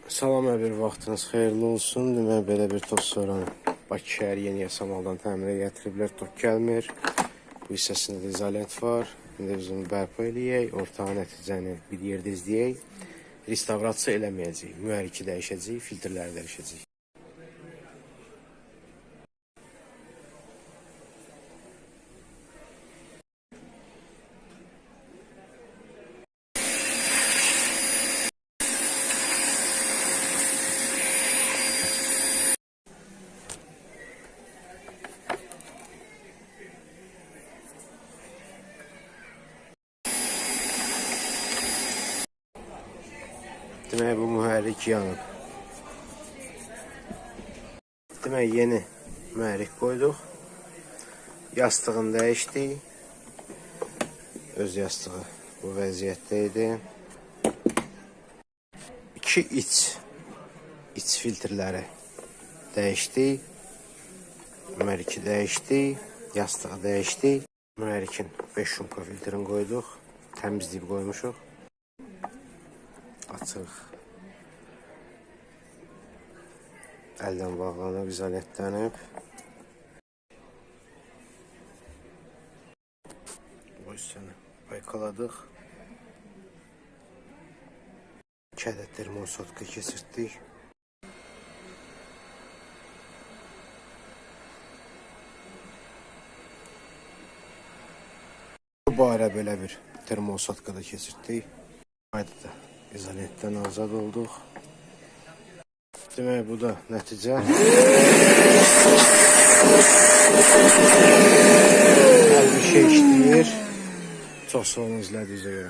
Salam, bir vaxtınız xeyirli olsun. Demək, belə bir toz sonra Bakı şəhər Yeni Yasamaldan təmirə gətiriblər. Tok gəlmir. Bu hissəsində də izolent var. İndi biz onu bərpa eləyək. Orta nəticəni bir yerdə izləyək. Restavrasiya eləməyəcəyik. Mühərriki dəyişəcəyik, filtrləri dəyişəcəyik. Demək, bu mühərrik yanıb. Demək, yeni mühərrik qoyduq. Yastığını dəyişdik. Öz yastığı bu vəziyyətdə idi. İki iç filtrləri dəyişdik. Mühərriki dəyişdik. Yastığı dəyişdik. Mühərrikin 5 şumka filtrini qoyduq. Təmizləyib qoymuşuq. Açıq. Əldən bağlanıb, izolentlənib. Bu hissəni ayqaladıq. 2 ədəd termosotka keçirtdik. Bu ara belə bir termosotka da keçirtdik. Haydi da izolentdən azad olduq. Demək, bu da nəticə. Hər bir şey işləyir. Çox sağ olun, izlədiyinizə görə.